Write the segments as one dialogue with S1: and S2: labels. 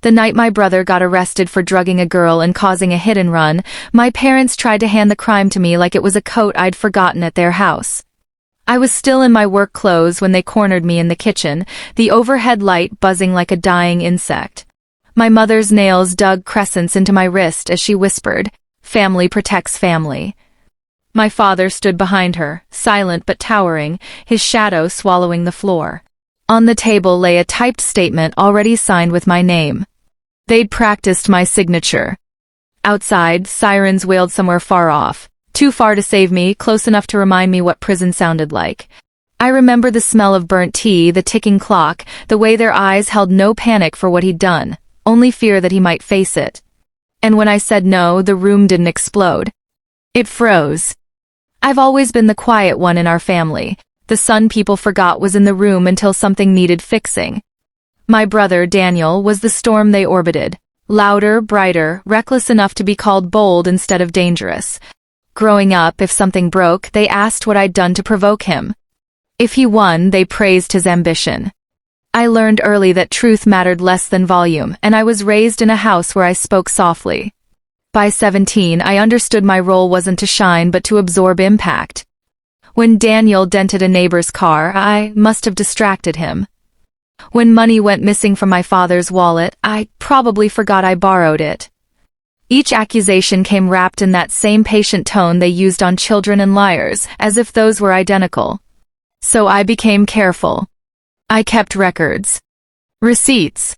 S1: The night my brother got arrested for drugging a girl and causing a hit and run, my parents tried to hand the crime to me like it was a coat I'd forgotten at their house. I was still in my work clothes when they cornered me in the kitchen, the overhead light buzzing like a dying insect. My mother's nails dug crescents into my wrist as she whispered, "Family protects family." My father stood behind her, silent but towering, his shadow swallowing the floor. On the table lay a typed statement already signed with my name. They'd practiced my signature. Outside, sirens wailed somewhere far off. Too far to save me, close enough to remind me what prison sounded like. I remember the smell of burnt tea, the ticking clock, the way their eyes held no panic for what he'd done, only fear that he might face it. And when I said no, the room didn't explode. It froze. I've always been the quiet one in our family. The son people forgot was in the room until something needed fixing. My brother, Daniel, was the storm they orbited. Louder, brighter, reckless enough to be called bold instead of dangerous. Growing up, if something broke, they asked what I'd done to provoke him. If he won, they praised his ambition. I learned early that truth mattered less than volume, and I was raised in a house where I spoke softly. By 17, I understood my role wasn't to shine but to absorb impact. When Daniel dented a neighbor's car, I must have distracted him. When money went missing from my father's wallet, I probably forgot I borrowed it. Each accusation came wrapped in that same patient tone they used on children and liars, as if those were identical. So I became careful. I kept records. Receipts.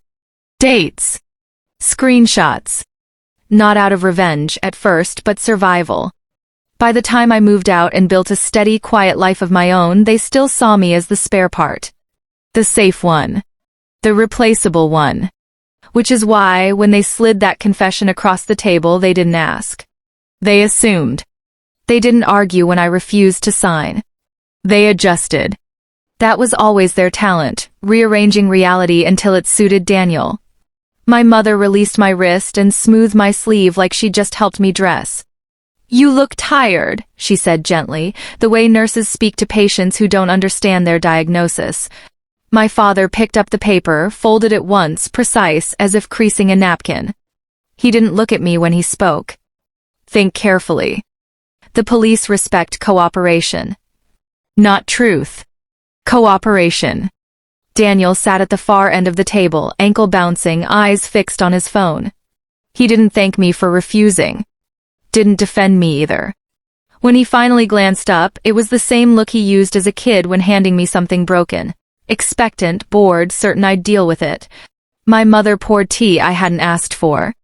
S1: Dates. Screenshots. Not out of revenge at first, but survival. By the time I moved out and built a steady, quiet life of my own, they still saw me as the spare part. The safe one. The replaceable one. Which is why, when they slid that confession across the table, they didn't ask. They assumed. They didn't argue when I refused to sign. They adjusted. That was always their talent, rearranging reality until it suited Daniel. My mother released my wrist and smoothed my sleeve like she'd just helped me dress. "You look tired," she said gently, the way nurses speak to patients who don't understand their diagnosis. My father picked up the paper, folded it once, precise, as if creasing a napkin. He didn't look at me when he spoke. "Think carefully. The police respect cooperation. Not truth. Cooperation." Daniel sat at the far end of the table, ankle bouncing, eyes fixed on his phone. He didn't thank me for refusing. Didn't defend me either. When he finally glanced up, it was the same look he used as a kid when handing me something broken. Expectant, bored, certain I'd deal with it. My mother poured tea I hadn't asked for.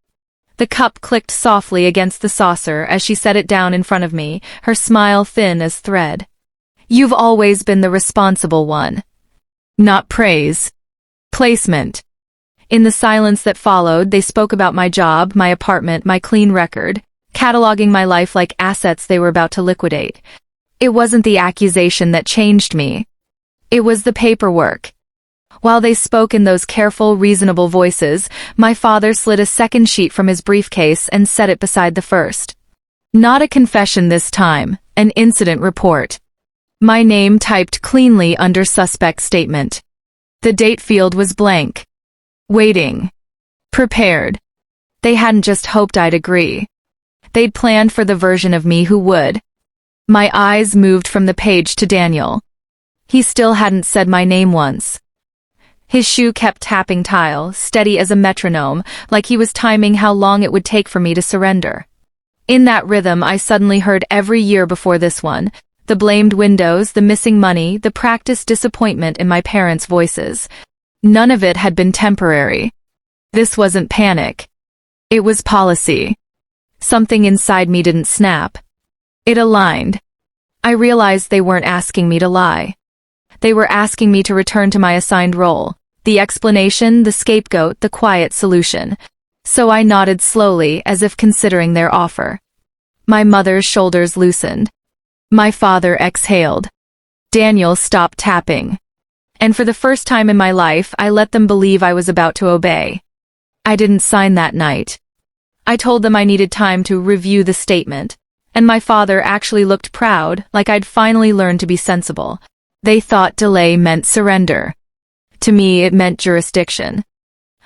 S1: The cup clicked softly against the saucer as she set it down in front of me, her smile thin as thread. "You've always been the responsible one." Not praise. Placement. In the silence that followed, they spoke about my job, my apartment, my clean record, cataloging my life like assets they were about to liquidate. It wasn't the accusation that changed me. It was the paperwork. While they spoke in those careful, reasonable voices, my father slid a second sheet from his briefcase and set it beside the first. Not a confession this time, an incident report. My name typed cleanly under suspect statement. The date field was blank. Waiting. Prepared. They hadn't just hoped I'd agree. They'd planned for the version of me who would. My eyes moved from the page to Daniel. He still hadn't said my name once. His shoe kept tapping tile, steady as a metronome, like he was timing how long it would take for me to surrender. In that rhythm I suddenly heard every year before this one, the blamed windows, the missing money, the practiced disappointment in my parents' voices. None of it had been temporary. This wasn't panic. It was policy. Something inside me didn't snap. It aligned. I realized they weren't asking me to lie. They were asking me to return to my assigned role. The explanation, the scapegoat, the quiet solution. So I nodded slowly, as if considering their offer. My mother's shoulders loosened. My father exhaled. Daniel stopped tapping. And for the first time in my life, I let them believe I was about to obey. I didn't sign that night. I told them I needed time to review the statement, and my father actually looked proud, like I'd finally learned to be sensible. They thought delay meant surrender. To me, it meant jurisdiction.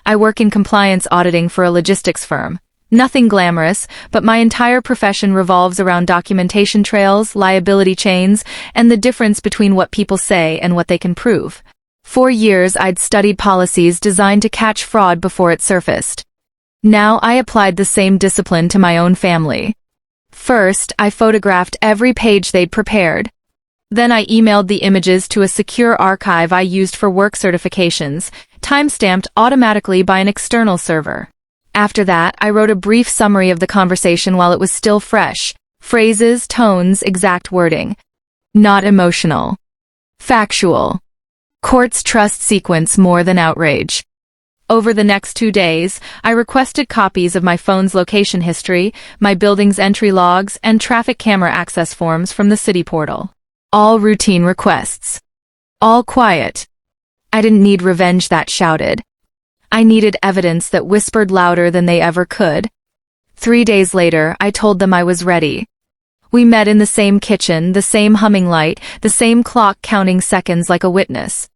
S1: I work in compliance auditing for a logistics firm. Nothing glamorous, but my entire profession revolves around documentation trails, liability chains, and the difference between what people say and what they can prove. For years, I'd studied policies designed to catch fraud before it surfaced. Now I applied the same discipline to my own family. First, I photographed every page they'd prepared. Then I emailed the images to a secure archive I used for work certifications, time-stamped automatically by an external server. After that, I wrote a brief summary of the conversation while it was still fresh. Phrases, tones, exact wording. Not emotional. Factual. Courts trust sequence more than outrage. Over the next 2 days, I requested copies of my phone's location history, my building's entry logs, and traffic camera access forms from the city portal. All routine requests. All quiet. I didn't need revenge that shouted. I needed evidence that whispered louder than they ever could. 3 days later, I told them I was ready. We met in the same kitchen, the same humming light, the same clock counting seconds like a witness.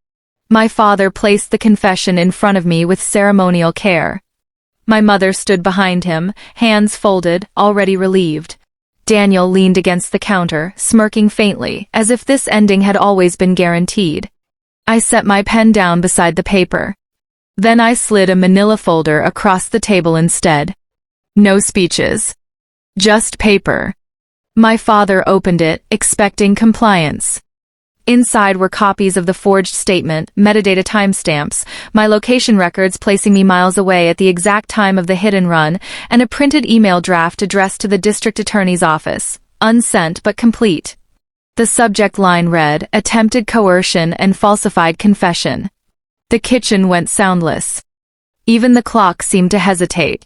S1: My father placed the confession in front of me with ceremonial care. My mother stood behind him, hands folded, already relieved. Daniel leaned against the counter, smirking faintly, as if this ending had always been guaranteed. I set my pen down beside the paper. Then I slid a manila folder across the table instead. No speeches. Just paper. My father opened it, expecting compliance. Inside were copies of the forged statement, metadata timestamps, my location records placing me miles away at the exact time of the hit-and-run, and a printed email draft addressed to the district attorney's office, unsent but complete. The subject line read, "Attempted coercion and falsified confession." The kitchen went soundless. Even the clock seemed to hesitate.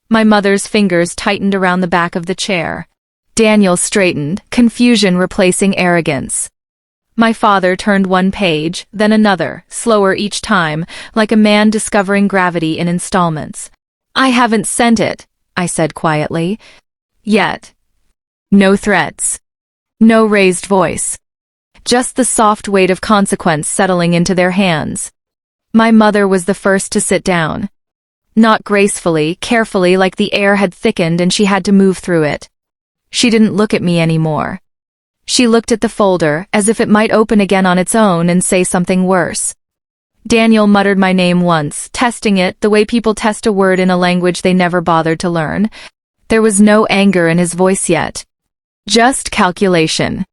S1: My mother's fingers tightened around the back of the chair. Daniel straightened, confusion replacing arrogance. My father turned one page, then another, slower each time, like a man discovering gravity in installments. "I haven't sent it," I said quietly. "Yet." No threats. No raised voice. Just the soft weight of consequence settling into their hands. My mother was the first to sit down. Not gracefully, carefully, like the air had thickened and she had to move through it. She didn't look at me anymore. She looked at the folder, as if it might open again on its own and say something worse. Daniel muttered my name once, testing it the way people test a word in a language they never bothered to learn. There was no anger in his voice yet. Just calculation.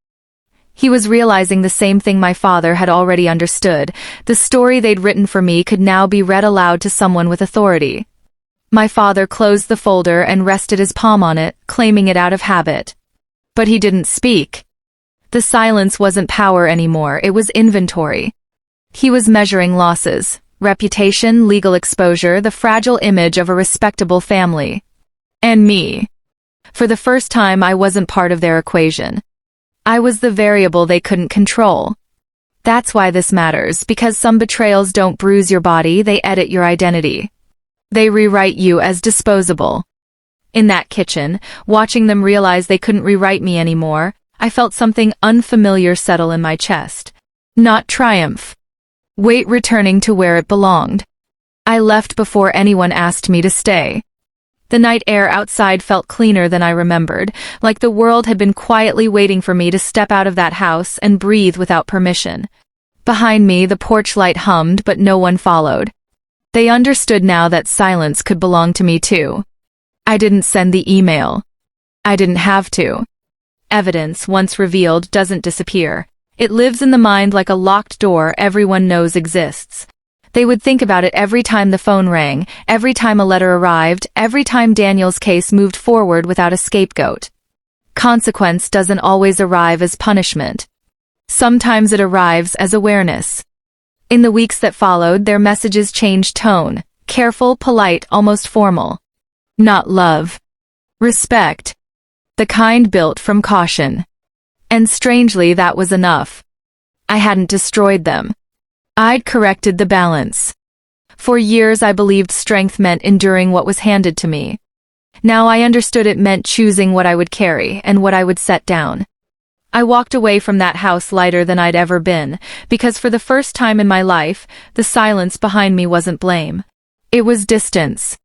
S1: He was realizing the same thing my father had already understood. The story they'd written for me could now be read aloud to someone with authority. My father closed the folder and rested his palm on it, claiming it out of habit. But he didn't speak. The silence wasn't power anymore, it was inventory. He was measuring losses, reputation, legal exposure, the fragile image of a respectable family. And me. For the first time, I wasn't part of their equation. I was the variable they couldn't control. That's why this matters, because some betrayals don't bruise your body, they edit your identity. They rewrite you as disposable. In that kitchen, watching them realize they couldn't rewrite me anymore, I felt something unfamiliar settle in my chest. Not triumph. Weight returning to where it belonged. I left before anyone asked me to stay. The night air outside felt cleaner than I remembered, like the world had been quietly waiting for me to step out of that house and breathe without permission. Behind me, the porch light hummed, but no one followed. They understood now that silence could belong to me too. I didn't send the email. I didn't have to. Evidence, once revealed, doesn't disappear. It lives in the mind like a locked door everyone knows exists. They would think about it every time the phone rang, every time a letter arrived, every time Daniel's case moved forward without a scapegoat. Consequence doesn't always arrive as punishment. Sometimes it arrives as awareness. In the weeks that followed, their messages changed tone, careful, polite, almost formal. Not love. Respect. The kind built from caution. And strangely, that was enough. I hadn't destroyed them. I'd corrected the balance. For years I believed strength meant enduring what was handed to me. Now I understood it meant choosing what I would carry and what I would set down. I walked away from that house lighter than I'd ever been, because for the first time in my life, the silence behind me wasn't blame. It was distance.